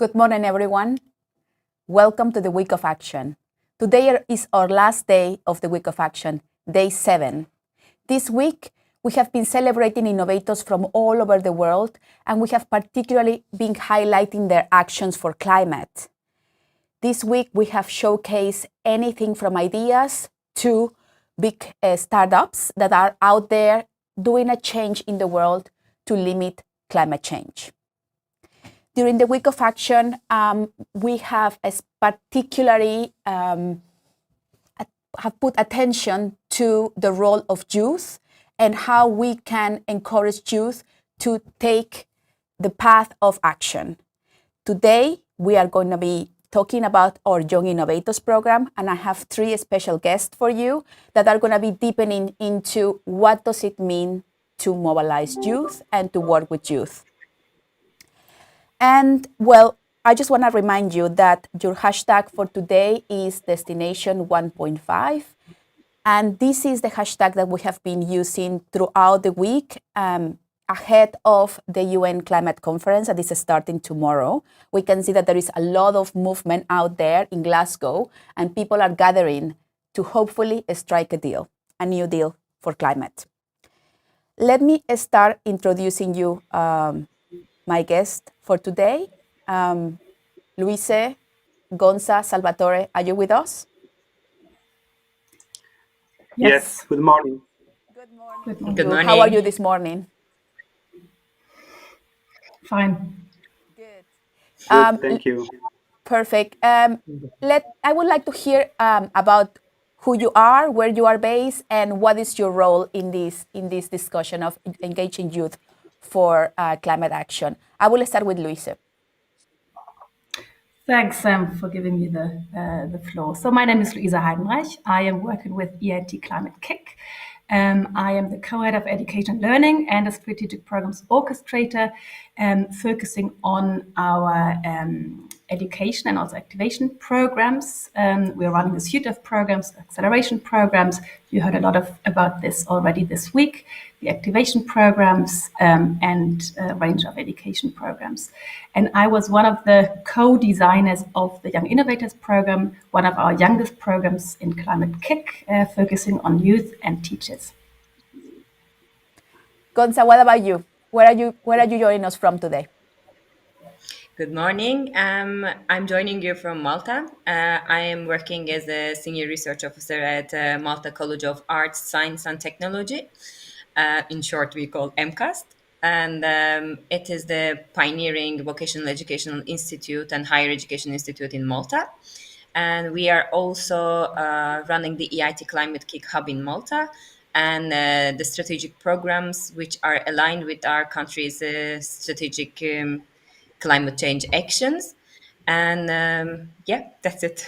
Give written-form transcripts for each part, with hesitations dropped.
Good morning, everyone. Welcome to the Week of Action. Today is our last day of the Week of Action, day 7. This week, we have been celebrating innovators from all over the world, and we have particularly been highlighting their actions for climate. This week, we have showcased anything from ideas to big startups that are out there doing a change in the world to limit climate change. During the Week of Action, we have particularly have put attention to the role of youth and how we can encourage youth to take the path of action. Today, we are going to be talking about our Young Innovators program, and I have 3 special guests for you that are going to be deepening into what does it mean to mobilize youth and to work with youth. And well, I just want to remind you that your hashtag for today is Destination 1.5. And this is the hashtag that we have been using throughout the week ahead of the UN Climate Conference that is starting tomorrow. We can see that there is a lot of movement out there in Glasgow, and people are gathering to hopefully strike a new deal for climate. Let me start introducing you my guest for today. Luise, Gonza, Salvatore, are you with us? Yes, good morning. Good morning. How are you this morning? Fine. Good. Good, thank you. Perfect. I would like to hear about who you are, where you are based, and what is your role in this discussion of engaging youth for climate action. I will start with Luise. Thanks, Sam, for giving me the floor. So my name is Luisa Heidenreich. I am working with EIT Climate Kick. I am the co-head of Education and Learning and a strategic programs orchestrator, focusing on our education and also activation programs. We're running a suite of programs, acceleration programs. You heard a lot about this already this week, the activation programs and a range of education programs. And I was one of the co-designers of the Young Innovators program, one of our youngest programs in Climate Kick, focusing on youth and teachers. Gonza, what about you? Where are you joining us from today? Good morning. I'm joining you from Malta. I am working as a senior research officer at Malta College of Arts, Science and Technology. In short, we call MCAST. And it is the pioneering vocational educational institute and higher education institute in Malta. And we are also running the EIT Climate Kick Hub in Malta and the strategic programs which are aligned with our country's strategic climate change actions. And that's it.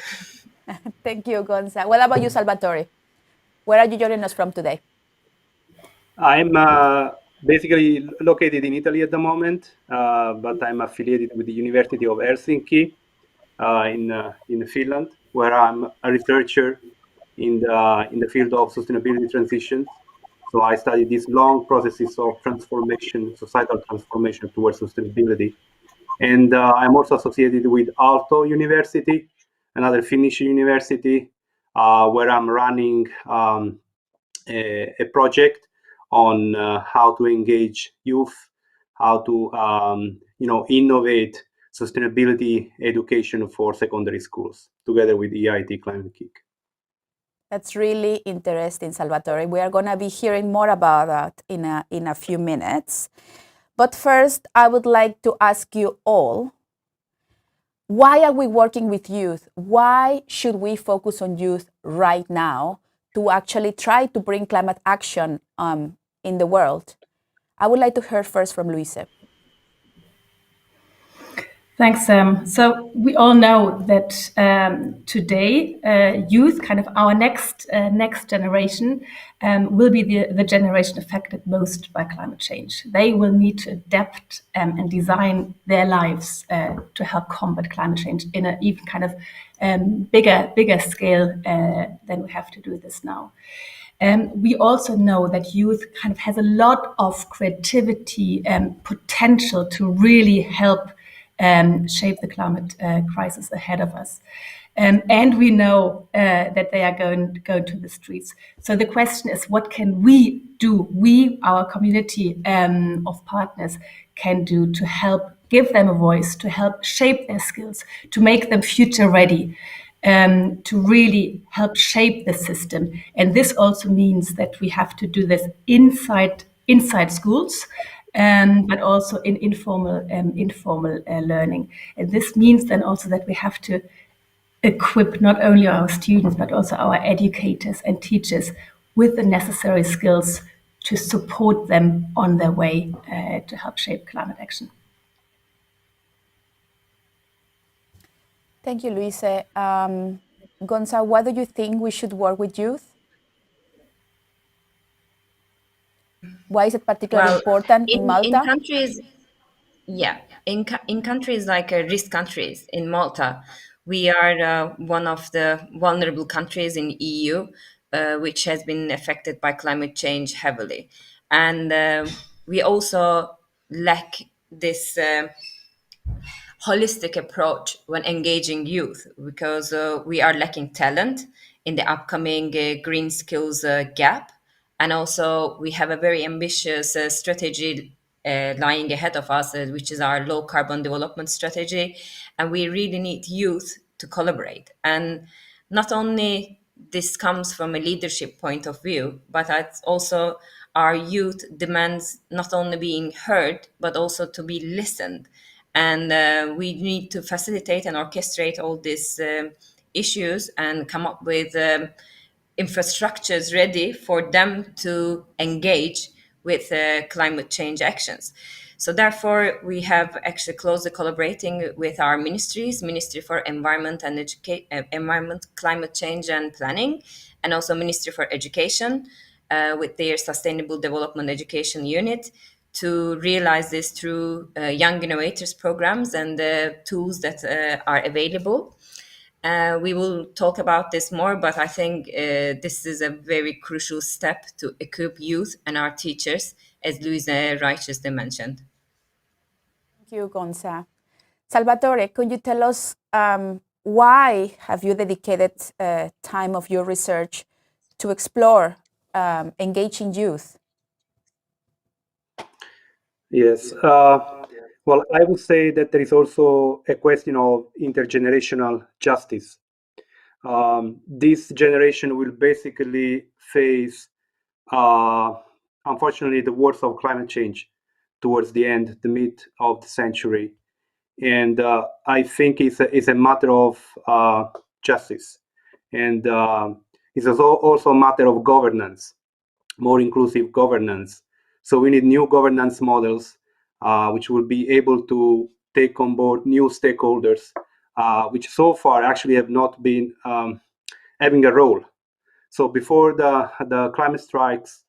Thank you, Gonza. What about you, Salvatore? Where are you joining us from today? I'm basically located in Italy at the moment, but I'm affiliated with the University of Helsinki in Finland, where I'm a researcher in the field of sustainability transitions. So I study these long processes of transformation, societal transformation towards sustainability. And I'm also associated with Aalto University, another Finnish university, where I'm running a project on how to engage youth, how to innovate sustainability education for secondary schools, together with EIT Climate Kick. That's really interesting, Salvatore. We are going to be hearing more about that in a few minutes. But first, I would like to ask you all, why are we working with youth? Why should we focus on youth right now to actually try to bring climate action in the world? I would like to hear first from Luise. Thanks, Sam. So we all know that today, youth, kind of our next generation, will be the generation affected most by climate change. They will need to adapt and design their lives to help combat climate change in an even kind of bigger scale than we have to do this now. We also know that youth kind of has a lot of creativity and potential to really help shape the climate crisis ahead of us. And we know that they are going to go to the streets. So the question is, what can we do? We, our community of partners, can do to help give them a voice, to help shape their skills, to make them future ready, to really help shape the system. And this also means that we have to do this inside schools, but also in informal learning. And this means then also that we have to equip not only our students, but also our educators and teachers with the necessary skills to support them on their way to help shape climate action. Thank you, Luise. Gonza, why do you think we should work with youth? Why is it particularly important in Malta? In countries, yeah, in countries like risk countries, in Malta, we are one of the vulnerable countries in EU, which has been affected by climate change heavily, and we also lack this holistic approach when engaging youth because we are lacking talent in the upcoming green skills gap. And also, we have a very ambitious strategy lying ahead of us, which is our low carbon development strategy. And we really need youth to collaborate. And not only this comes from a leadership point of view, but it's also our youth demands not only being heard, but also to be listened. And we need to facilitate and orchestrate all these issues and come up with infrastructures ready for them to engage with climate change actions. So therefore, we have actually closely collaborating with our ministries, Ministry for Environment and Environment, Climate Change and Planning, and also Ministry for Education with their Sustainable Development Education Unit to realize this through Young Innovators programs and the tools that are available. We will talk about this more, but I think this is a very crucial step to equip youth and our teachers, as Luisa righteously mentioned. Thank you, Gonza. Salvatore, could you tell us why have you dedicated time of your research to explore engaging youth? Yes. Well, I would say that there is also a question of intergenerational justice. This generation will basically face, unfortunately, the worst of climate change towards the mid of the century. And I think it's a matter of justice. And it's also a matter of governance, more inclusive governance. So we need new governance models which will be able to take on board new stakeholders, which so far actually have not been having a role. So before the climate strikes,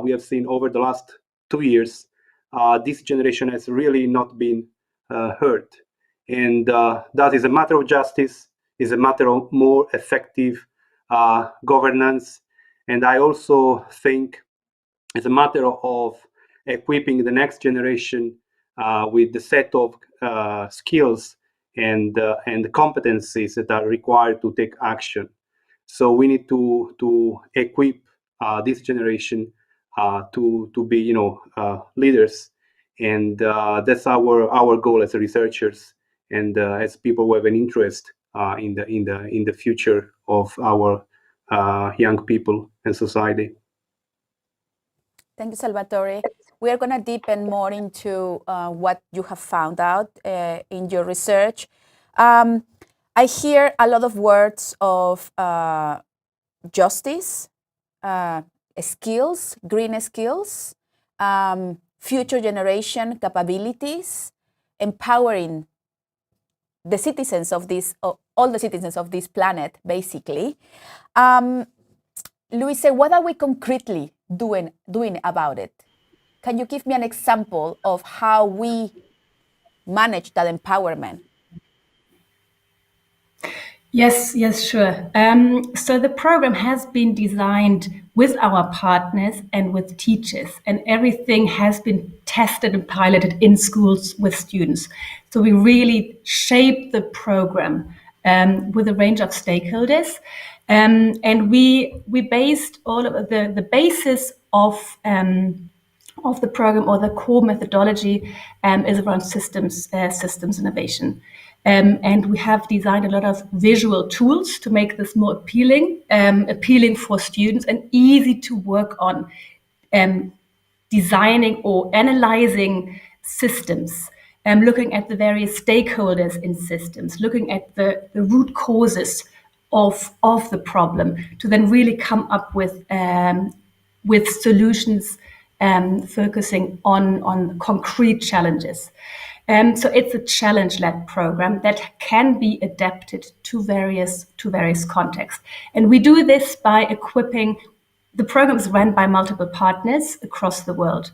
we have seen over the last 2 years, this generation has really not been heard. And that is a matter of justice, is a matter of more effective governance. And I also think it's a matter of equipping the next generation with the set of skills and competencies that are required to take action. So we need to equip this generation to be, leaders, and that's our goal as researchers and as people who have an interest in the future of our young people and society. Thank you, Salvatore. We are going to deepen more into what you have found out in your research. I hear a lot of words of justice, skills, green skills, future generation capabilities, empowering the citizens of this, all the citizens of this planet, basically. Luise, what are we concretely doing about it? Can you give me an example of how we manage that empowerment? Yes, sure. So the program has been designed with our partners and with teachers, and everything has been tested and piloted in schools with students. So we really shaped the program with a range of stakeholders, and we based all of the basis of the program, or the core methodology, is around systems innovation. And we have designed a lot of visual tools to make this more appealing for students and easy to work on, designing or analyzing systems, looking at the various stakeholders in systems, looking at the root causes of the problem, to then really come up with solutions, focusing on concrete challenges. So it's a challenge-led program that can be adapted to various contexts. And we do this by equipping. The program is run by multiple partners across the world,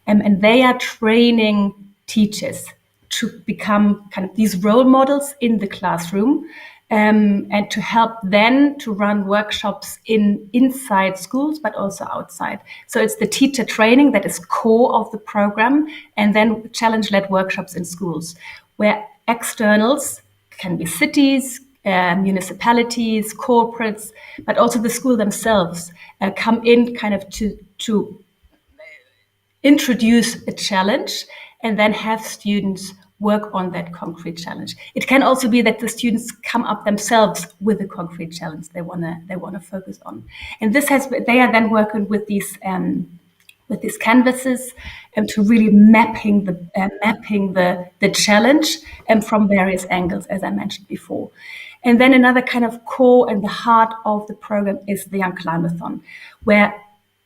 and they are training teachers to become kind of these role models in the classroom, and to help then to run workshops inside schools, but also outside. So it's the teacher training that is core of the program, and then challenge-led workshops in schools, where externals can be cities, municipalities, corporates, but also the school themselves come in kind of to introduce a challenge and then have students work on that concrete challenge. It can also be that the students come up themselves with a concrete challenge they wanna focus on, and they are then working with these canvases, to really mapping the challenge, from various angles, as I mentioned before. And then another kind of core and the heart of the program is the Young Climathon, where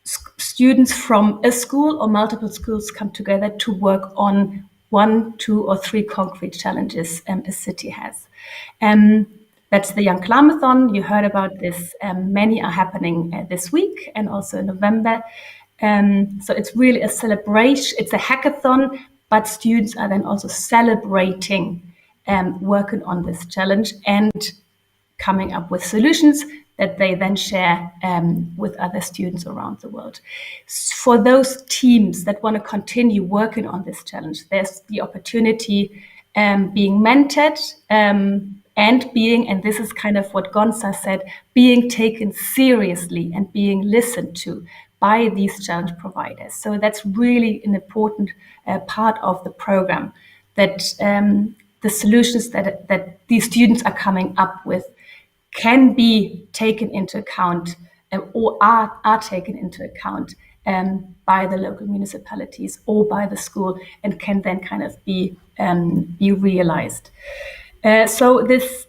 students from a school or multiple schools come together to work on 1, 2, or 3 concrete challenges a city has. That's the Young Climathon. You heard about this. Many are happening this week and also in November. So it's really a celebration. It's a hackathon, but students are then also celebrating working on this challenge and coming up with solutions that they then share with other students around the world. For those teams that want to continue working on this challenge, there's the opportunity being mentored, and this is kind of what Gonza said, being taken seriously and being listened to by these challenge providers. So that's really an important part of the program, that the solutions that these students are coming up with can be taken into account, or are taken into account by the local municipalities or by the school, and can then kind of be realized. So this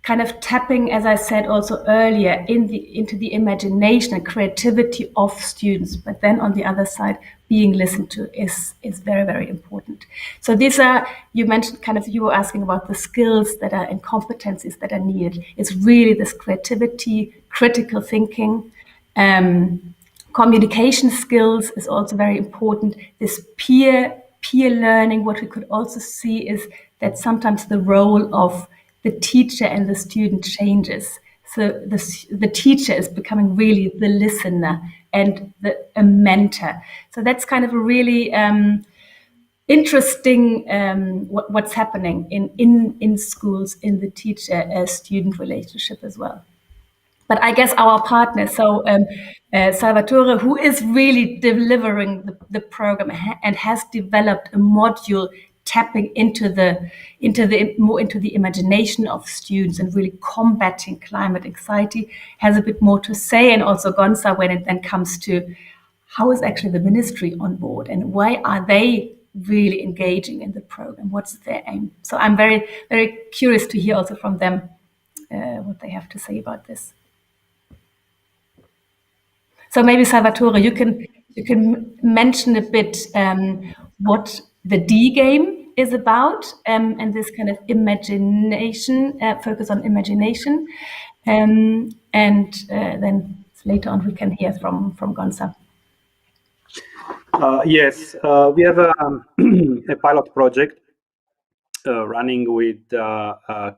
kind of tapping, as I said also earlier, into the imagination and creativity of students, but then on the other side, being listened to is very, very important. So these are, you mentioned kind of, you were asking about the skills that are and competencies that are needed. It's really this creativity, critical thinking, communication skills is also very important. This peer learning. What we could also see is that sometimes the role of the teacher and the student changes. So the teacher is becoming really the listener and a mentor. So that's kind of a really interesting what's happening in schools, in the teacher-student relationship as well. But I guess our partner, so Salvatore, who is really delivering the program and has developed a module tapping into the imagination of students and really combating climate anxiety, has a bit more to say. And also Gonza, when it then comes to how is actually the ministry on board and why are they really engaging in the program? What's their aim? So I'm very, very curious to hear also from them what they have to say about this. So maybe Salvatore, you can mention a bit what the D game is about, and this kind of imagination, focus on imagination, and then later on we can hear from Gonza. Yes, we have a pilot project running with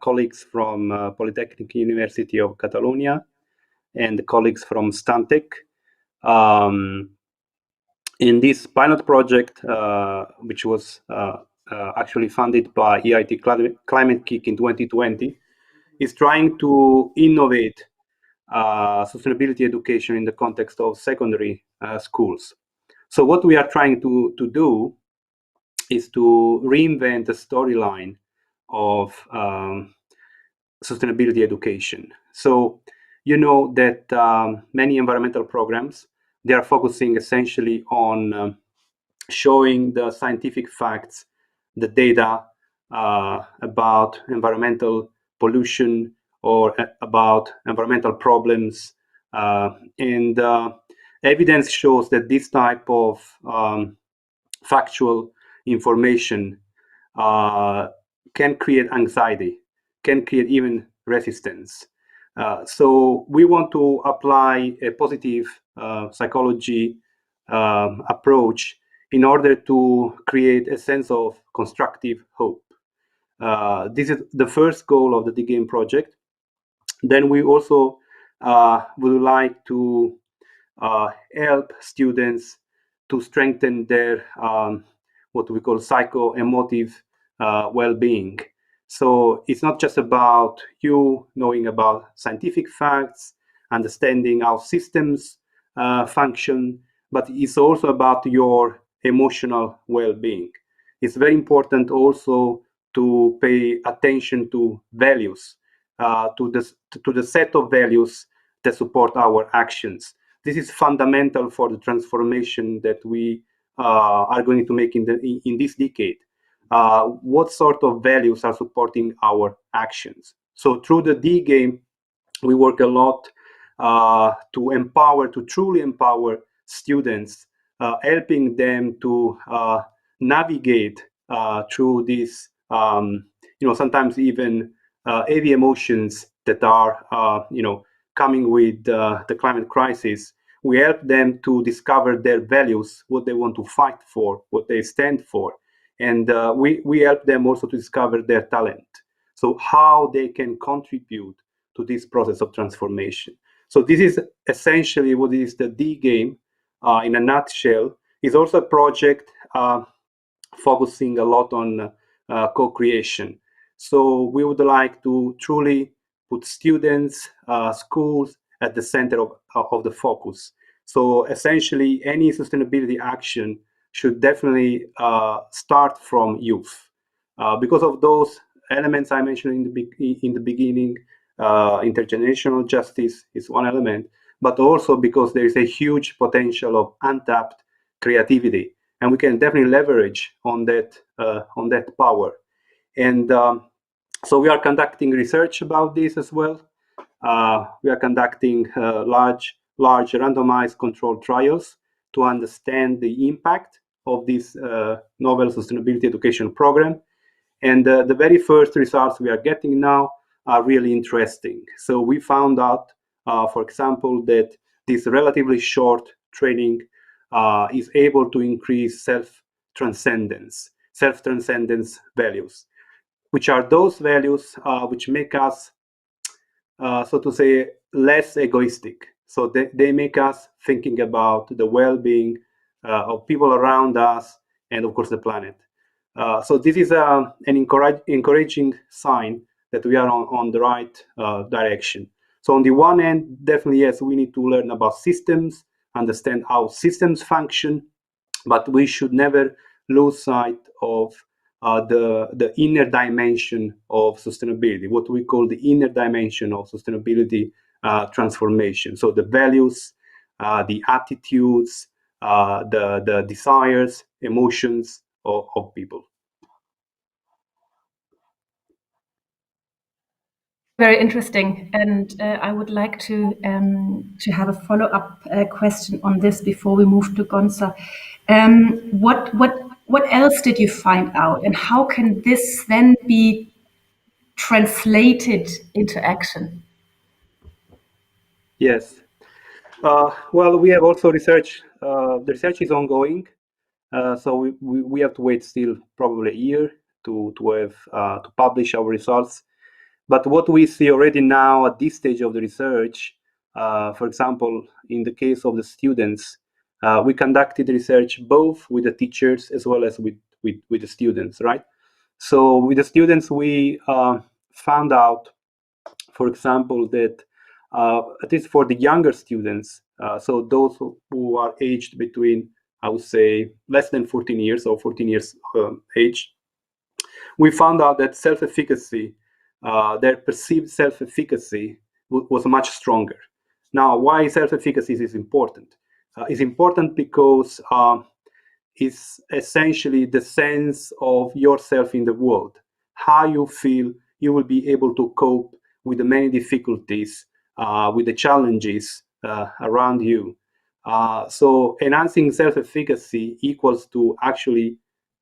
colleagues from Polytechnic University of Catalonia and colleagues from Stantec. In this pilot project, which was actually funded by EIT Climate Kick in 2020, is trying to innovate sustainability education in the context of secondary schools. So what we are trying to do is to reinvent the storyline of sustainability education. So you know that many environmental programs, they are focusing essentially on showing the scientific facts, the data about environmental pollution or about environmental problems. And evidence shows that this type of factual information can create anxiety, can create even resistance. So we want to apply a positive psychology approach in order to create a sense of constructive hope. This is the first goal of the D-Game project. Then we also would like to help students to strengthen their what we call psycho-emotive well-being. So it's not just about you knowing about scientific facts, understanding how systems function, but it's also about your emotional well-being. It's very important also to pay attention to values, to the set of values that support our actions. This is fundamental for the transformation that we are going to make in this decade. What sort of values are supporting our actions? So through the D game, we work a lot to truly empower students, helping them to navigate through these, sometimes even heavy emotions that are, coming with the climate crisis. We help them to discover their values, what they want to fight for, what they stand for. And we help them also to discover their talent. So how they can contribute to this process of transformation. So this is essentially what is the D game in a nutshell. It's also a project focusing a lot on co-creation. So we would like to truly put students, schools at the center of the focus. So essentially, any sustainability action should definitely start from youth. Because of those elements I mentioned in the beginning, intergenerational justice is one element, but also because there is a huge potential of untapped creativity, and we can definitely leverage on that power. And so we are conducting research about this as well. We are conducting large randomized controlled trials to understand the impact of this novel sustainability education program. And the very first results we are getting now are really interesting. So we found out, for example, that this relatively short training is able to increase self-transcendence values, which are those values which make us, so to say, less egoistic. So they make us thinking about the well-being of people around us and, of course, the planet. So this is an encouraging sign that we are on the right direction. So on the one hand, definitely, yes, we need to learn about systems, understand how systems function, but we should never lose sight of the inner dimension of sustainability, what we call the inner dimension of sustainability transformation. So the values, the attitudes, the desires, emotions of people. Very interesting, and I would like to have a follow-up question on this before we move to Gonza. What else did you find out, and how can this then be translated into action? Yes. Well, we have also research. The research is ongoing, so we have to wait still probably a year to have to publish our results. But what we see already now at this stage of the research, for example, in the case of the students, we conducted research both with the teachers as well as with the students, right? So with the students, we found out, for example, that at least for the younger students, so those who are aged between, I would say, less than 14 years or 14 years age, we found out that self-efficacy, their perceived self-efficacy was much stronger. Now, why self-efficacy is important? It's important because it's essentially the sense of yourself in the world, how you feel you will be able to cope with the many difficulties, with the challenges around you. So enhancing self-efficacy equals to actually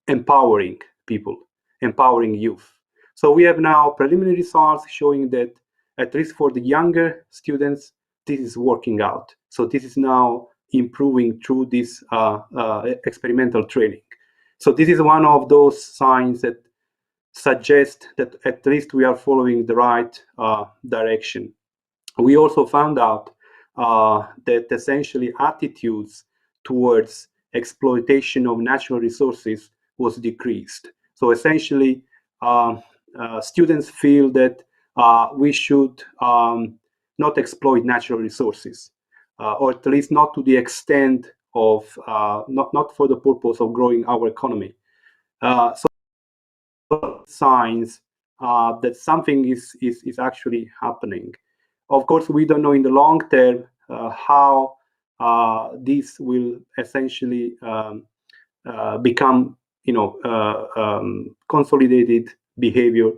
empowering people, empowering youth. So we have now preliminary results showing that at least for the younger students, this is working out. So this is now improving through this experimental training. So this is one of those signs that suggest that at least we are following the right direction. We also found out that essentially attitudes towards exploitation of natural resources was decreased. So essentially, students feel that we should not exploit natural resources, or at least not to the extent of, not for the purpose of growing our economy. So signs that something is actually happening. Of course, we don't know in the long term how this will essentially become, consolidated behavior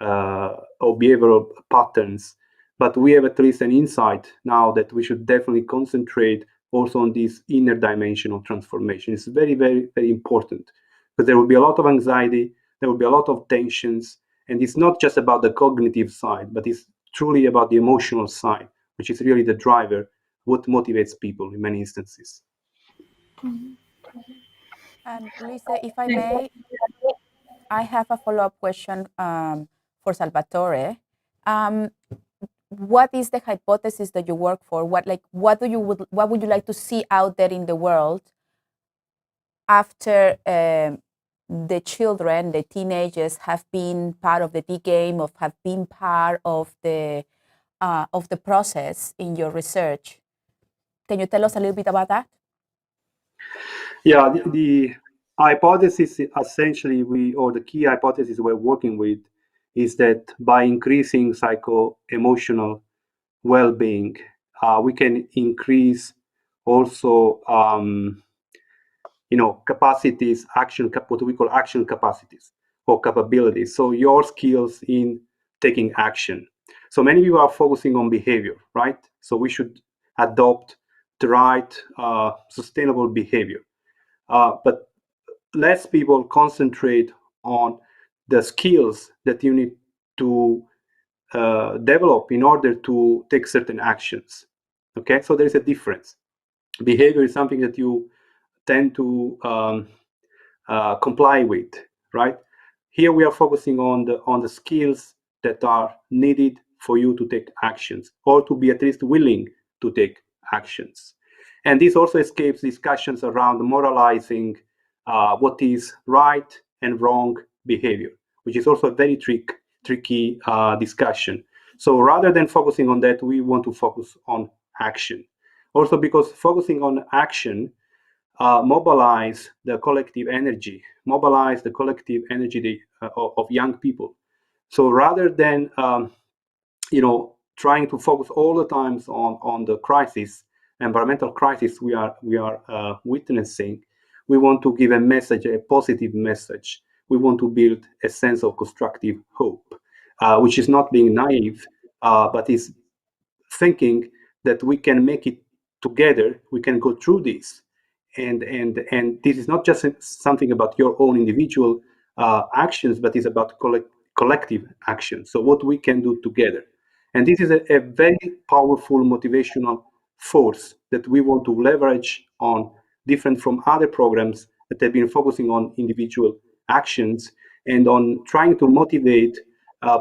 or behavioral patterns. But we have at least an insight now that we should definitely concentrate also on this inner dimension of transformation. It's very, very, very important, because there will be a lot of anxiety, there will be a lot of tensions, and it's not just about the cognitive side, but it's truly about the emotional side, which is really the driver, what motivates people in many instances. And Luisa, if I may, I have a follow-up question for Salvatore. What is the hypothesis that you work for? What would you like to see out there in the world after the children, the teenagers, have been part of the game, of have been part of the process in your research? Can you tell us a little bit about that? Yeah, the hypothesis essentially or the key hypothesis we're working with is that by increasing psycho-emotional well-being, we can increase also capacities, what we call action capacities or capabilities. So your skills in taking action. So many people are focusing on behavior, right? So we should adopt the right sustainable behavior. But less people concentrate on the skills that you need to develop in order to take certain actions. Okay, so there is a difference. Behavior is something that you tend to comply with, right? Here we are focusing on the skills that are needed for you to take actions, or to be at least willing to take actions. And this also escapes discussions around moralizing what is right and wrong behavior, which is also a very tricky discussion. So rather than focusing on that, we want to focus on action. Also because focusing on action mobilize the collective energy of young people. So rather than trying to focus all the times on the environmental crisis we are witnessing, we want to give a positive message. We want to build a sense of constructive hope, which is not being naive, but is thinking that we can make it together. We can go through this, and this is not just something about your own individual actions, but it's about collective action. So what we can do together. And this is a very powerful motivational force that we want to leverage on, different from other programs that have been focusing on individual actions. and on trying to motivate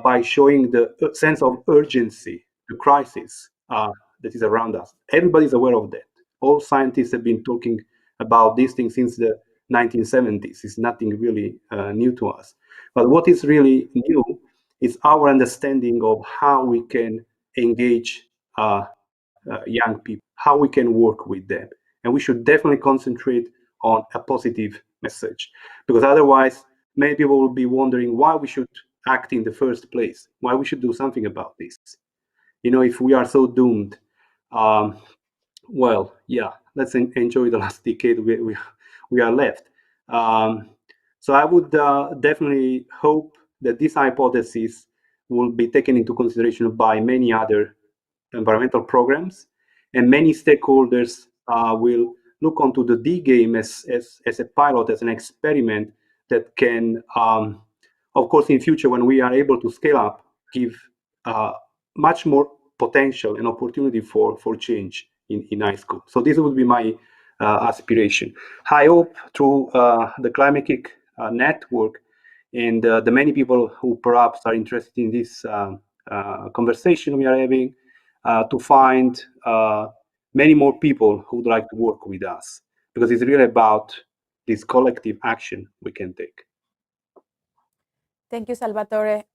by showing the sense of urgency, the crisis that is around us. Everybody's aware of that. All scientists have been talking about these things since the 1970s. It's nothing really new to us. But what is really new is our understanding of how we can engage young people, how we can work with them. And we should definitely concentrate on a positive message, because otherwise, many people will be wondering why we should act in the first place, why we should do something about this. If we are so doomed, well, yeah, let's enjoy the last decade we are left. So I would definitely hope that this hypothesis will be taken into consideration by many other environmental programs, and many stakeholders will look onto the D game as a pilot, as an experiment that can, of course, in future, when we are able to scale up, give much more potential and opportunity for change in high school. So this would be my aspiration. I hope through the Climate Kick network and the many people who perhaps are interested in this conversation we are having, to find many more people who would like to work with us, because it's really about this collective action we can take. Thank you, Salvatore.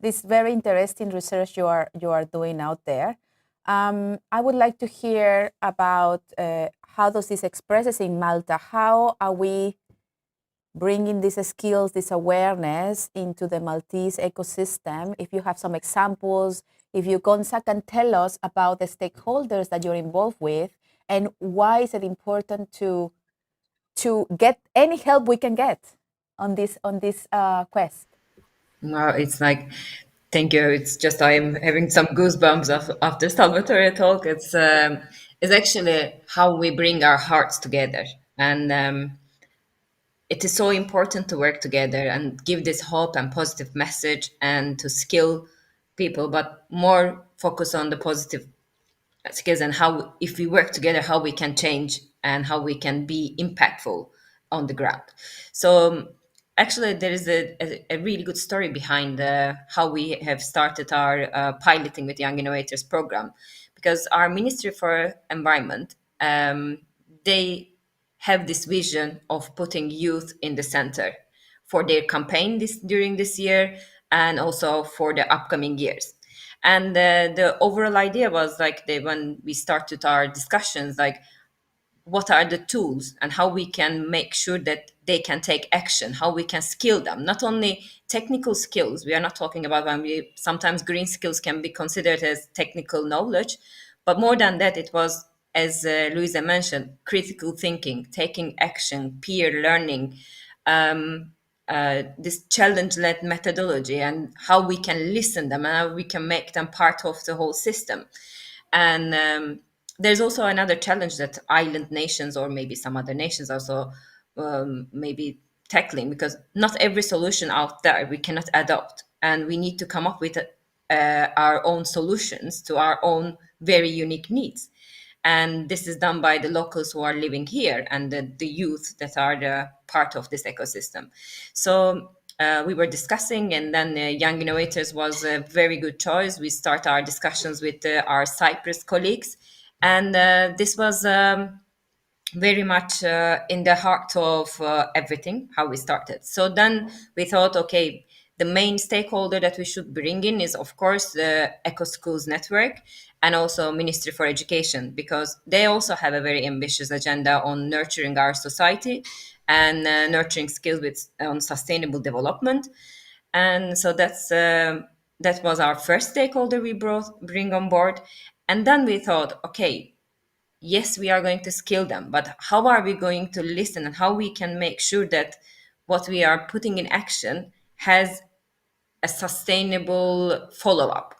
This very interesting research you are doing out there. I would like to hear about how does this expresses in Malta? How are we bringing these skills, this awareness into the Maltese ecosystem? If you have some examples, if you, Gonza, can tell us about the stakeholders that you're involved with, and why is it important to get any help we can get on this quest? Wow, it's like, thank you. It's just I'm having some goosebumps after Salvatore talk. It's actually how we bring our hearts together, and it is so important to work together and give this hope and positive message, and to skill people, but more focus on the positive skills, and how, if we work together, how we can change and how we can be impactful on the ground. So actually there is a really good story behind how we have started our piloting with Young Innovators program, because our Ministry for Environment, they have this vision of putting youth in the center for their campaign during this year, and also for the upcoming years. And the overall idea was like, when we started our discussions, like, what are the tools and how we can make sure that they can take action, how we can skill them, not only technical skills. We are not talking about, when we sometimes green skills can be considered as technical knowledge, but more than that, it was, as Luisa mentioned, critical thinking, taking action, peer learning, this challenge-led methodology, and how we can listen them and how we can make them part of the whole system. And there's also another challenge that island nations, or maybe some other nations also, maybe tackling, because not every solution out there we cannot adopt, and we need to come up with our own solutions to our own very unique needs. And this is done by the locals who are living here, and the youth that are the part of this ecosystem. So we were discussing, and then Young Innovators was a very good choice. We start our discussions with our Cyprus colleagues, and this was very much in the heart of everything, how we started. So then we thought, okay, the main stakeholder that we should bring in is, of course, the Eco Schools Network, and also Ministry for Education, because they also have a very ambitious agenda on nurturing our society and nurturing skills on sustainable development. And so that was our first stakeholder we bring on board. And then we thought, okay, yes, we are going to skill them, but how are we going to listen, and how we can make sure that what we are putting in action has a sustainable follow-up?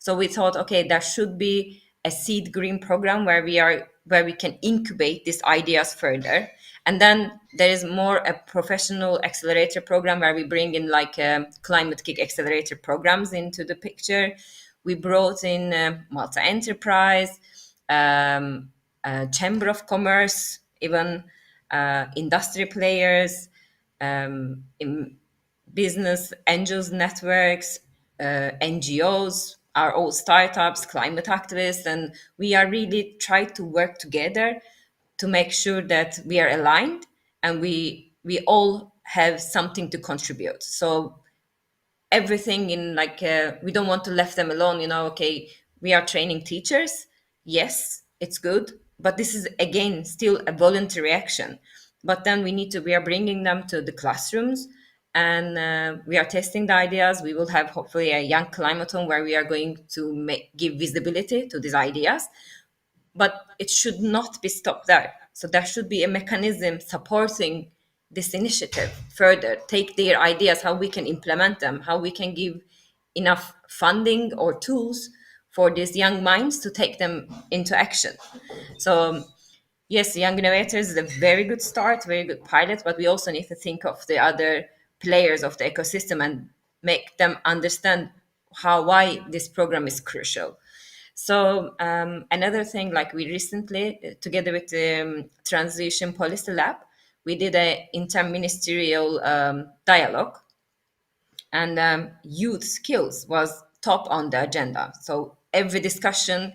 So we thought, okay, there should be a seed green program where we can incubate these ideas further. And then there is more a professional accelerator program where we bring in like climate kick accelerator programs into the picture. We brought in Malta Enterprise, Chamber of Commerce, even industry players, business angels networks, NGOs, are all startups, climate activists, and we are really trying to work together to make sure that we are aligned and we all have something to contribute. So everything in like we don't want to left them alone, okay, we are training teachers, yes, it's good, but this is again still a voluntary action. But then we are bringing them to the classrooms, and we are testing the ideas. We will have hopefully a young climathon where we are going to give visibility to these ideas, but it should not be stopped there. So there should be a mechanism supporting this initiative further, take their ideas, how we can implement them, how we can give enough funding or tools for these young minds to take them into action. So yes, Young Innovators is a very good start, very good pilot, but we also need to think of the other players of the ecosystem and make them understand why this program is crucial. So another thing, like we recently, together with the Transition Policy Lab, we did a interministerial dialogue, and youth skills was top on the agenda. So every discussion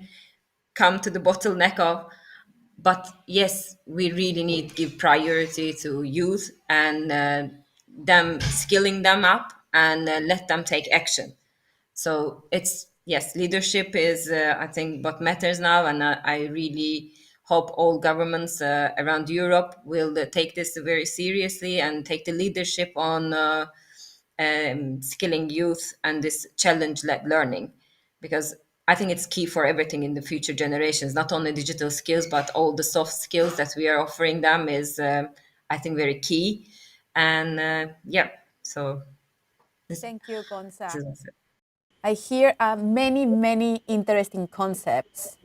come to the bottleneck of, but yes, we really need to give priority to youth and them skilling them up and let them take action. So it's, yes, leadership is I think what matters now, and I really hope all governments around Europe will take this very seriously and take the leadership on skilling youth and this challenge-led learning, because I think it's key for everything in the future generations. Not only digital skills, but all the soft skills that we are offering them is, I think, very key. And yeah, so Thank you, this Gonza. is it. I hear many interesting concepts,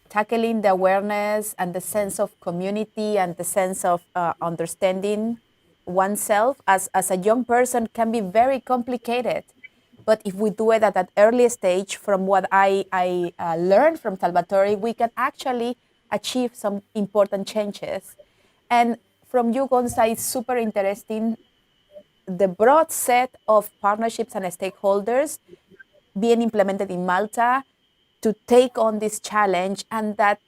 tackling the awareness and the sense of community and the sense of understanding oneself as a young person can be very complicated. But if we do it at an early stage, from what I learned from Salvatore, we can actually achieve some important changes. And from you, Gonza, it's super interesting the broad set of partnerships and stakeholders being implemented in Malta to take on this challenge, and that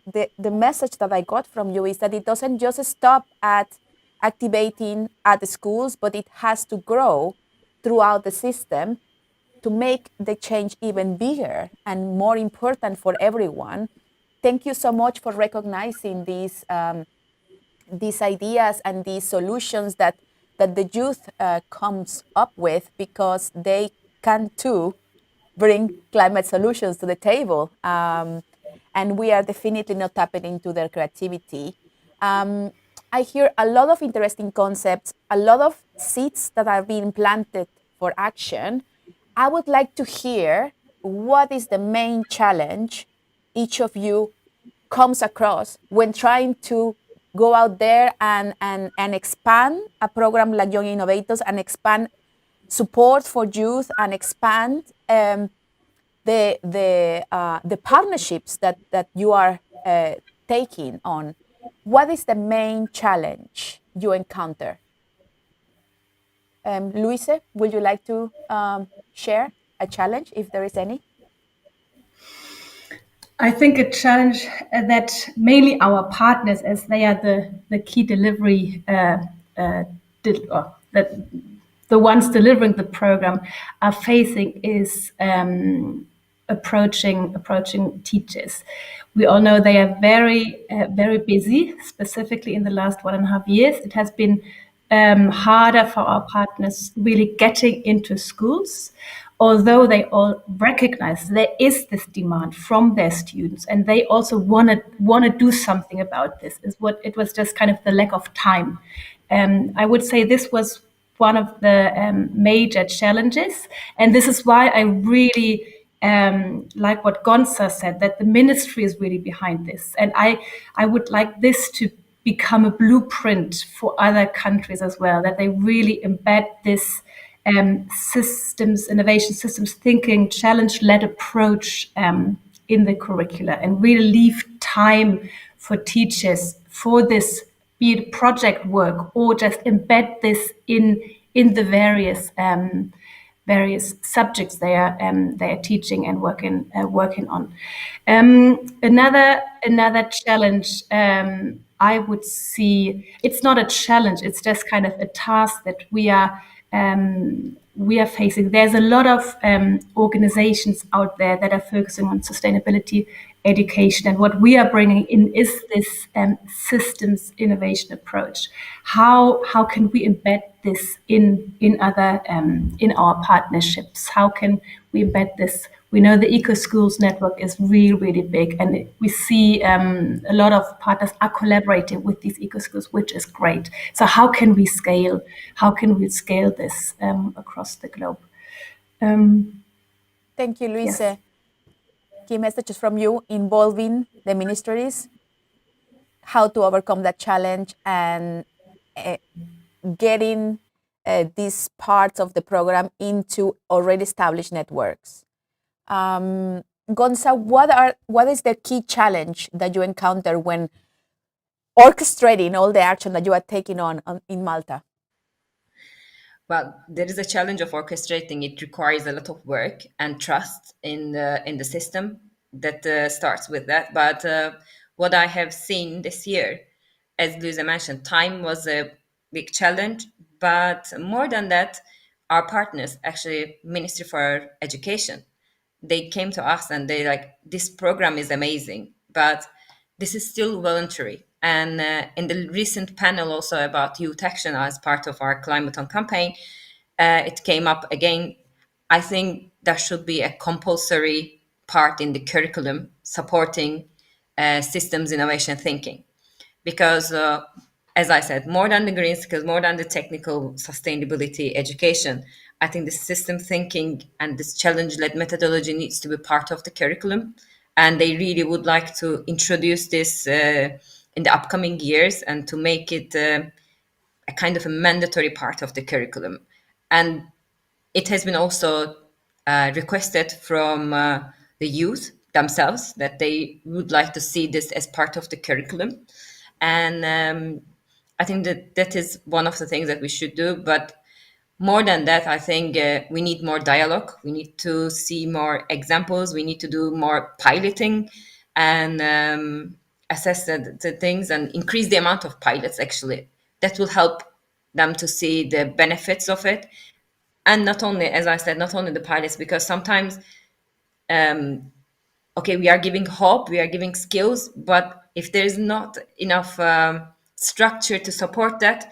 the message that I got from you is that it doesn't just stop at activating at the schools, but it has to grow throughout the system to make the change even bigger and more important for everyone. Thank you so much for recognizing these ideas and these solutions that the youth comes up with, because they can too bring climate solutions to the table. And we are definitely not tapping into their creativity. I hear a lot of interesting concepts, a lot of seeds that are being planted for action. I would like to hear what is the main challenge each of you comes across when trying to go out there and expand a program like Young Innovators and expand support for youth and expand the partnerships that you are taking on. What is the main challenge you encounter? Luise, would you like to share a challenge, if there is any? I think a challenge that mainly our partners, as they are the key delivery, the ones delivering the program, are facing is approaching teachers. We all know they are very busy, specifically in the last 1.5 years. It has been harder for our partners really getting into schools, although they all recognize there is this demand from their students, and they also want to do something about this. It was just kind of the lack of time. I would say this was one of the major challenges, and this is why I really like what Gonza said, that the ministry is really behind this, and I would like this to become a blueprint for other countries as well, that they really embed this innovation systems thinking, challenge-led approach in the curricula, and really leave time for teachers for this, be it project work or just embed this in in the various subjects they are teaching and working on. Another challenge I would see, it's not a challenge, it's just kind of a task that we are facing. There's a lot of organizations out there that are focusing on sustainability education, and what we are bringing in is this systems innovation approach. How can we embed this in other in our partnerships? How can we embed this? We know the Eco Schools network is really big, and we see a lot of partners are collaborating with these Eco Schools, which is great. So how can we scale? How can we scale this across the globe? Thank you, Luise. Yes. Key messages from you involving the ministries, how to overcome that challenge, and getting these parts of the program into already established networks. Gonza, what is the key challenge that you encounter when orchestrating all the action that you are taking on in Malta? Well, there is a challenge of orchestrating. It requires a lot of work and trust in the system that starts with that. But what I have seen this year, as Luisa mentioned, time was a big challenge. But more than that, our partners, actually Ministry for Education, they came to us and they like, this program is amazing, but this is still voluntary. And in the recent panel also about youth action as part of our Climate On campaign, it came up again. I think there should be a compulsory part in the curriculum supporting systems innovation thinking. Because as I said, more than the green skills, more than the technical sustainability education, I think the system thinking and this challenge-led methodology needs to be part of the curriculum. And they really would like to introduce this in the upcoming years and to make it a kind of a mandatory part of the curriculum. And it has been also requested from the youth themselves that they would like to see this as part of the curriculum. And I think that is one of the things that we should do. But more than that, I think we need more dialogue. We need to see more examples. We need to do more piloting and assess the things and increase the amount of pilots, actually. That will help them to see the benefits of it. And not only, as I said, not only the pilots, because sometimes, okay, we are giving hope, we are giving skills, but if there is not enough structure to support that,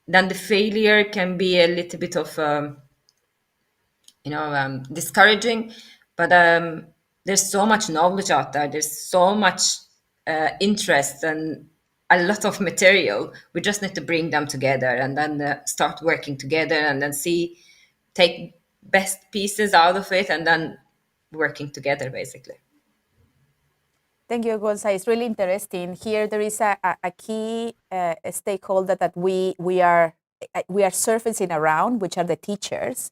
then the failure can be a little bit of, discouraging. But there's so much knowledge out there. There's so much interest and a lot of material. We just need to bring them together and then start working together and then take best pieces out of it and then working together, basically. Thank you, Gonza. It's really interesting. Here, there is a key stakeholder that we are surfacing around, which are the teachers.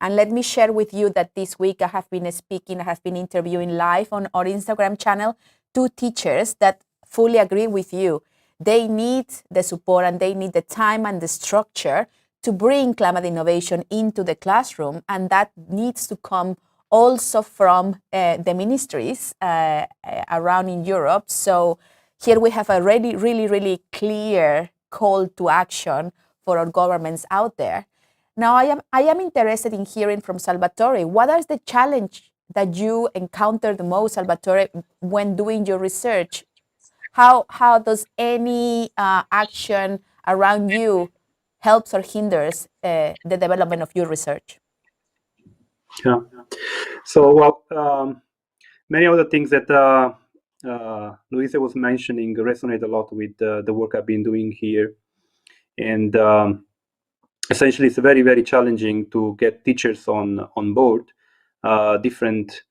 And let me share with you that this week I have been speaking, I have been interviewing live on our Instagram channel 2 teachers that fully agree with you. They need the support and they need the time and the structure to bring climate innovation into the classroom, and that needs to come also from the ministries around in Europe. So here we have a really clear call to action for our governments out there. Now, I am interested in hearing from Salvatore. What is the challenge that you encounter the most, Salvatore, when doing your research? How does any action around you helps or hinders the development of your research? Yeah. So, many of the things that Luisa was mentioning resonate a lot with the work I've been doing here. And essentially, it's very challenging to get teachers on board, different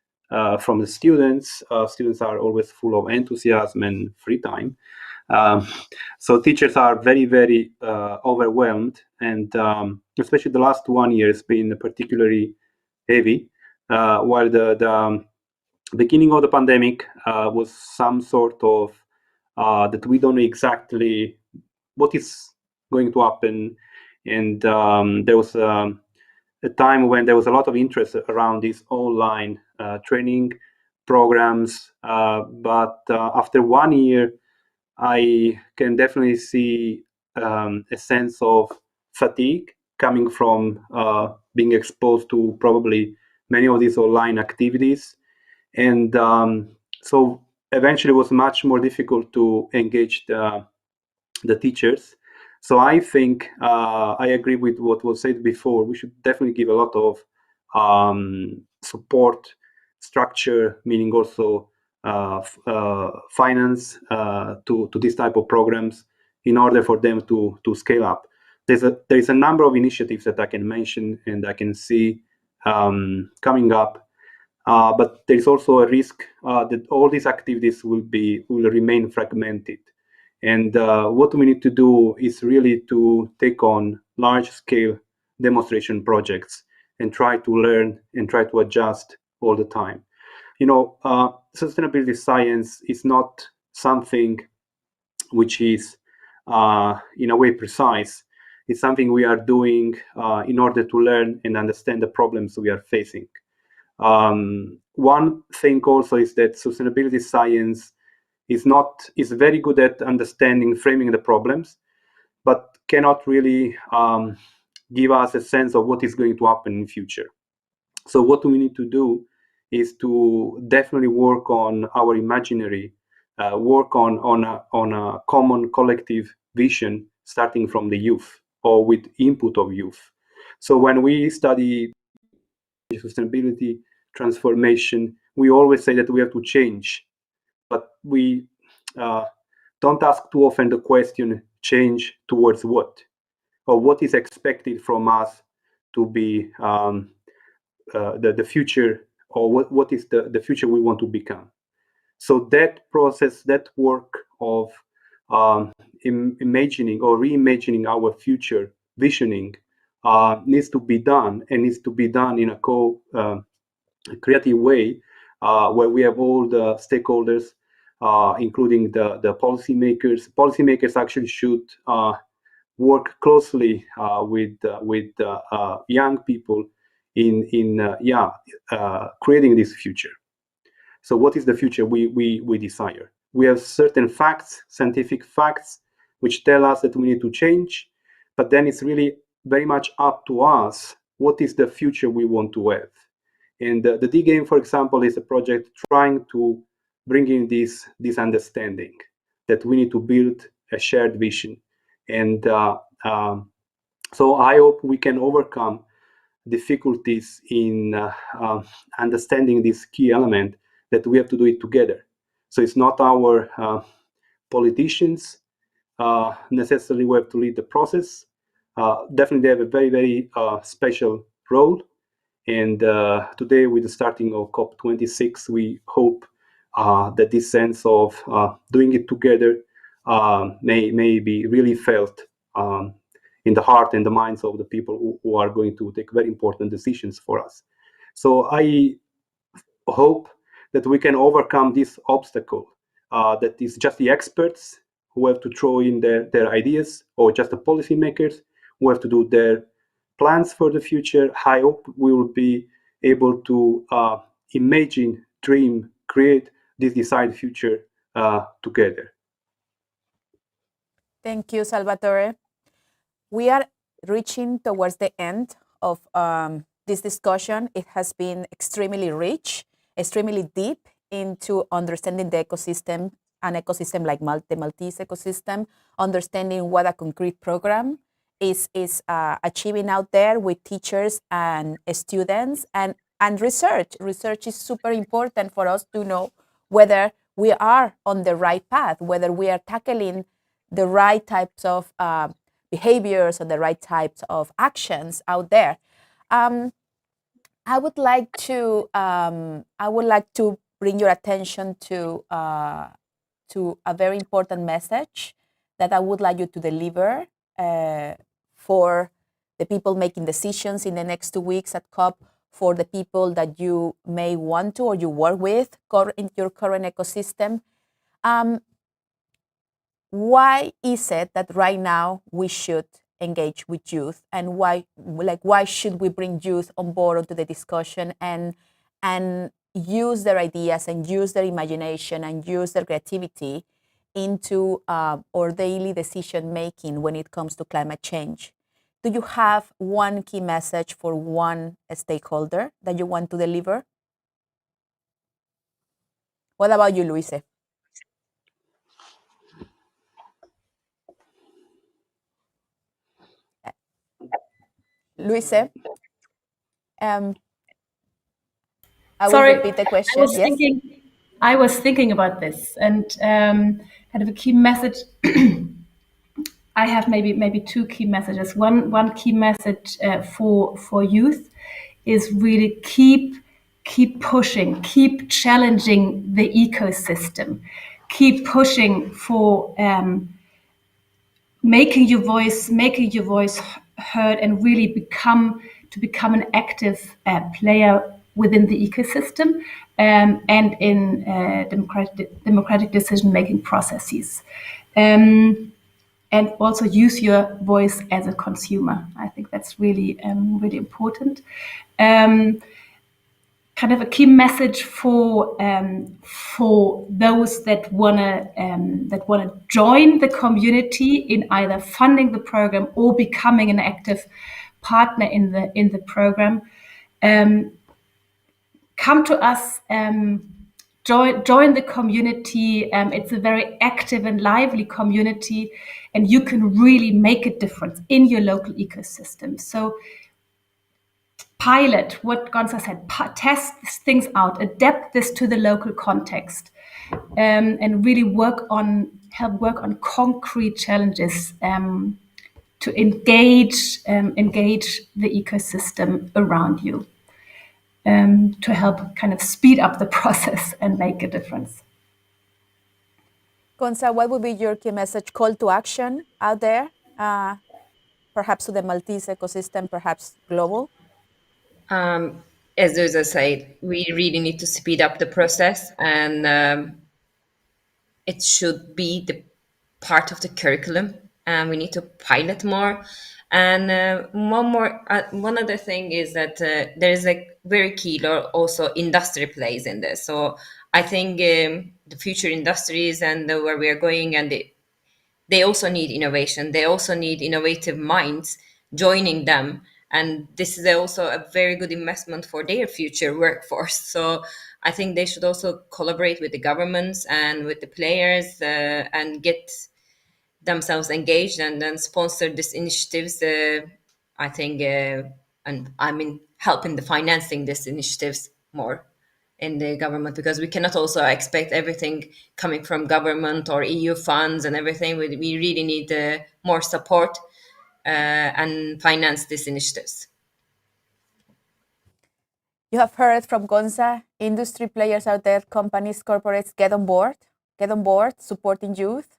from the students. Students are always full of enthusiasm and free time. So teachers are very overwhelmed, and especially the last 1 year has been particularly heavy, while the beginning of the pandemic was some sort of that we don't know exactly what is going to happen And there was a time when there was a lot of interest around these online training programs. But after 1 year, I can definitely see a sense of fatigue coming from being exposed to probably many of these online activities. And so eventually it was much more difficult to engage the teachers. So I think I agree with what was said before. We should definitely give a lot of support, structure, meaning also finance to this type of programs in order for them to scale up. There is a number of initiatives that I can mention and I can see coming up, but there is also a risk that all these activities will remain fragmented. And what we need to do is really to take on large-scale demonstration projects and try to learn and try to adjust all the time. Sustainability science is not something which is in a way precise. It's something we are doing in order to learn and understand the problems we are facing. One thing also is that sustainability science is very good at understanding, framing the problems, but cannot really give us a sense of what is going to happen in the future. So what we need to do is to definitely work on our imaginary, work on a common collective vision starting from the youth or with input of youth. So when we study sustainability, transformation, we always say that we have to change, but we don't ask too often the question, change towards what? Or what is expected from us to be the future, or what is the future we want to become? So that process, that work of imagining or reimagining our future, visioning, needs to be done, and needs to be done in a creative way, where we have all the stakeholders, including the policymakers. Policymakers actually should work closely with young people in creating this future. So what is the future we desire? We have certain facts, scientific facts, which tell us that we need to change, but then it's really very much up to us. What is the future we want to have? And the D-Game, for example, is a project trying to bring in this understanding that we need to build a shared vision. And so I hope we can overcome difficulties in understanding this key element, that we have to do it together. So it's not our politicians necessarily who have to lead the process. Definitely they have a very, very special role. And today, with the starting of COP26, we hope that this sense of doing it together may be really felt in the heart and the minds of the people who are going to take very important decisions for us. So I hope that we can overcome this obstacle, that is just the experts who have to throw in their ideas, or just the policymakers who have to do their plans for the future. I hope we will be able to imagine, dream, create this desired future together. Thank you, Salvatore. We are reaching towards the end of this discussion. It has been extremely rich, extremely deep into understanding the ecosystem, an ecosystem like the Maltese ecosystem, understanding what a concrete program is achieving out there with teachers and students, and research. Research is super important for us to know whether we are on the right path, whether we are tackling the right types of behaviors or the right types of actions out there. I would like to bring your attention to a very important message that I would like you to deliver for the people making decisions in the next 2 weeks at COP, for the people that you may want to or you work with in your current ecosystem. Why is it that right now we should engage with youth, and why should we bring youth on board onto the discussion and use their ideas and use their imagination and use their creativity into our daily decision making when it comes to climate change. Do you have one key message for one stakeholder that you want to deliver? What about you, Luise? Luise, I will Sorry, repeat the question. Yes. I was thinking about this, and kind of a key message. I have maybe two key messages. One key message for youth is really keep pushing, keep challenging the ecosystem, keep pushing for making your voice heard, and really become an active player within the ecosystem, and in democratic decision making processes. And also use your voice as a consumer. I think that's really really important. Kind of a key message for those that wanna join the community in either funding the program or becoming an active partner in the program. Come to us. Join the community. It's a very active and lively community, and you can really make a difference in your local ecosystem. So pilot what Gonza said, test things out, adapt this to the local context, and really help work on concrete challenges to engage the ecosystem around you, to help kind of speed up the process and make a difference. Gonza, what would be your key message, call to action out there, perhaps to the Maltese ecosystem, perhaps global? As Rosa said, we really need to speed up the process, and it should be the part of the curriculum, and we need to pilot more. And one other thing is that there is a very key role also industry plays in this. So I think the future industries and where we are going, and they also need innovation. They also need innovative minds joining them. And this is also a very good investment for their future workforce. So I think they should also collaborate with the governments and with the players, and get themselves engaged and then sponsor these initiatives. I think, and I mean, helping the financing these initiatives more in the government, because we cannot also expect everything coming from government or EU funds and everything. We really need more support and finance these initiatives. You have heard from Gonza, industry players out there, companies, corporates, get on board, supporting youth.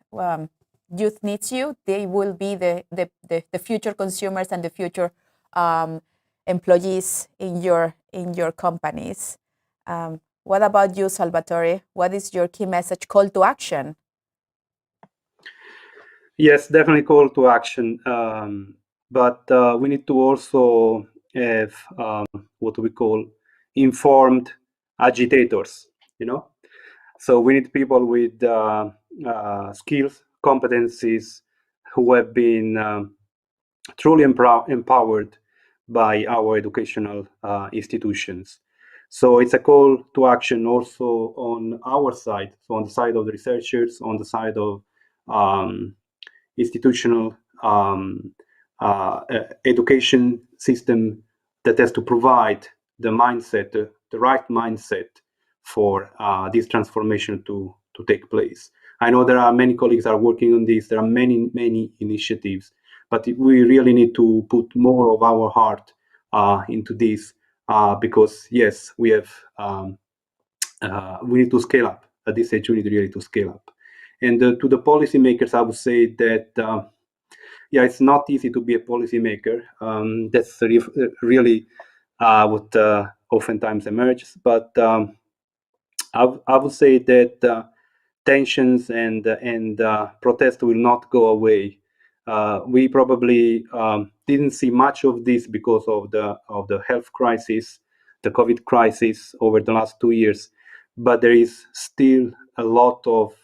Youth needs you. They will be the future consumers and the future employees in your companies. What about you, Salvatore? What is your key message, call to action? Yes, definitely call to action. But we need to also have what we call informed agitators, So we need people with skills, competencies, who have been truly empowered by our educational institutions. So it's a call to action also on our side, so on the side of the researchers, on the side of institutional education system that has to provide the mindset, the right mindset for this transformation to take place. I know there are many colleagues are working on this. There are many initiatives, but we really need to put more of our heart into this, because yes, we have we need to scale up. At this stage, we need really to scale up. And to the policymakers, I would say that it's not easy to be a policymaker. That's really what oftentimes emerges. But I would say that tensions and protest will not go away We probably didn't see much of this because of the health crisis, the COVID crisis over the last 2 years. But there is still a lot of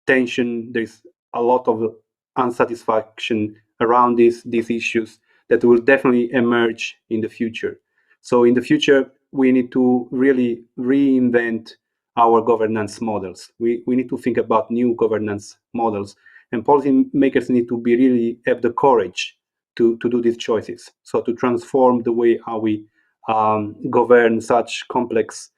tension. There's a lot of unsatisfaction around these issues that will definitely emerge in the future. So in the future, we need to really reinvent our governance models. We need to think about new governance models, and policymakers need to be really have the courage to do these choices. So to transform the way how we govern such complex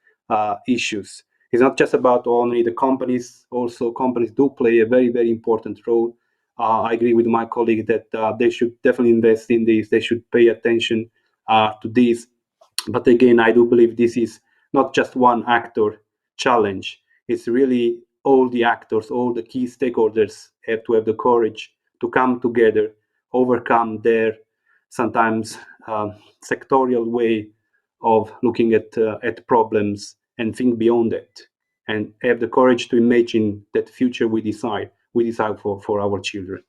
issues. It's not just about only the companies. Also, companies do play a very, very important role. I agree with my colleague that they should definitely invest in this. They should pay attention to this. But again, I do believe this is not just one actor challenge. It's really all the actors, all the key stakeholders have to have the courage to come together, overcome their sometimes sectorial way of looking at problems and think beyond that, and have the courage to imagine that future we decide for our children.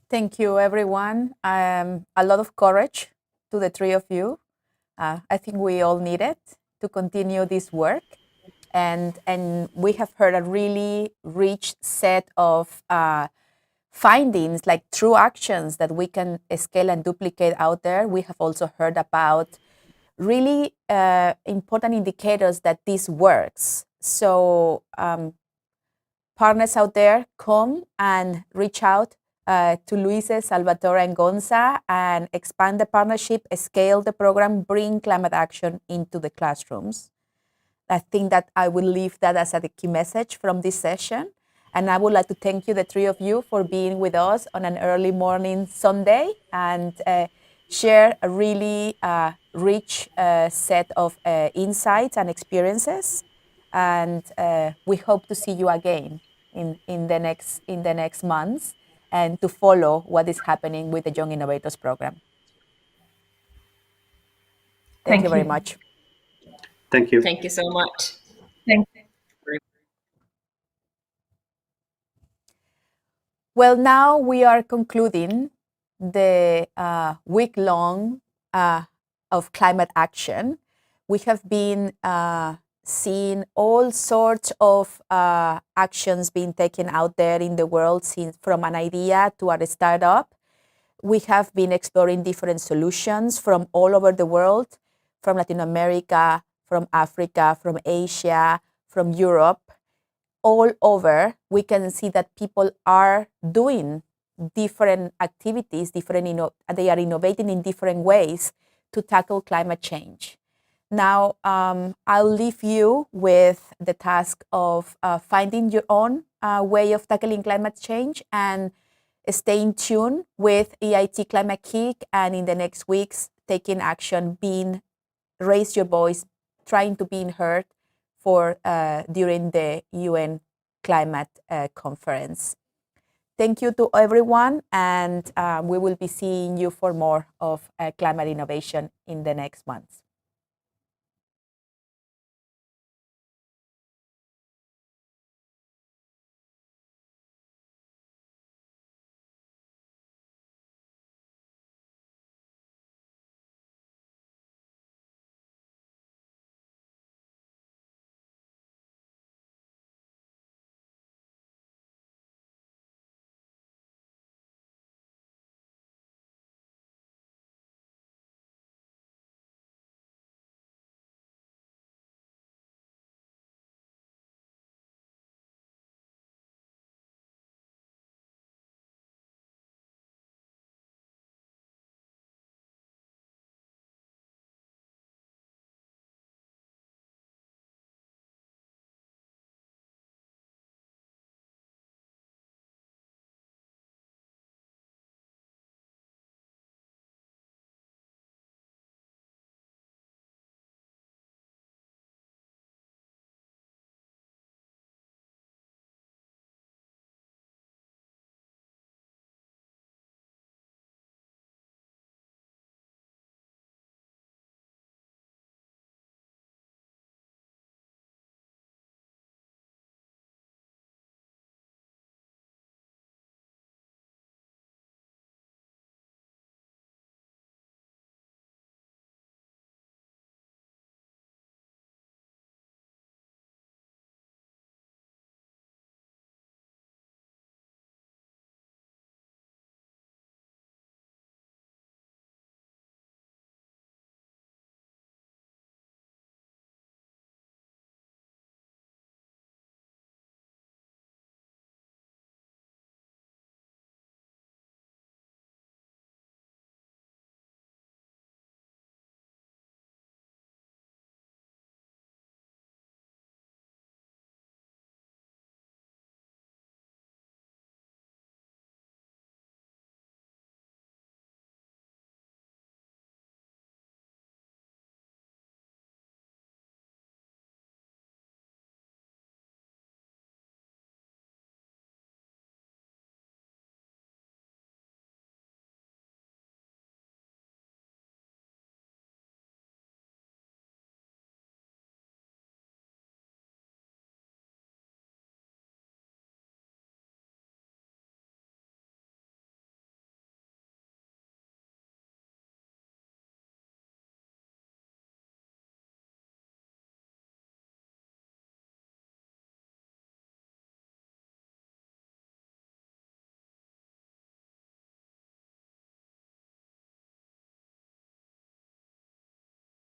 Thank you, everyone. A lot of courage to the three of you. I think we all need it to continue this work. And we have heard a really rich set of findings, like true actions that we can scale and duplicate out there. We have also heard about really important indicators that this works. So partners out there, come and reach out to Luis, Salvatore, and Gonza and expand the partnership, scale the program, bring climate action into the classrooms. I think that I will leave that as a key message from this session. And I would like to thank you, the three of you, for being with us on an early morning Sunday and share a really rich set of insights and experiences. And we hope to see you again in the next months and to follow what is happening with the Young Innovators program. Thank you very much. Thank you. Thank you so much. Thank you. Well, now we are concluding the week-long of climate action. We have been seeing all sorts of actions being taken out there in the world, from an idea to a startup. We have been exploring different solutions from all over the world, from Latin America, from Africa, from Asia, from Europe. All over, we can see that people are doing different activities, they are innovating in different ways to tackle climate change. Now, I'll leave you with the task of finding your own way of tackling climate change, and stay in tune with EIT Climate Kick, and in the next weeks, taking action, raise your voice, trying to be heard for during the UN Climate Conference. Thank you to everyone, and we will be seeing you for more of climate innovation in the next months.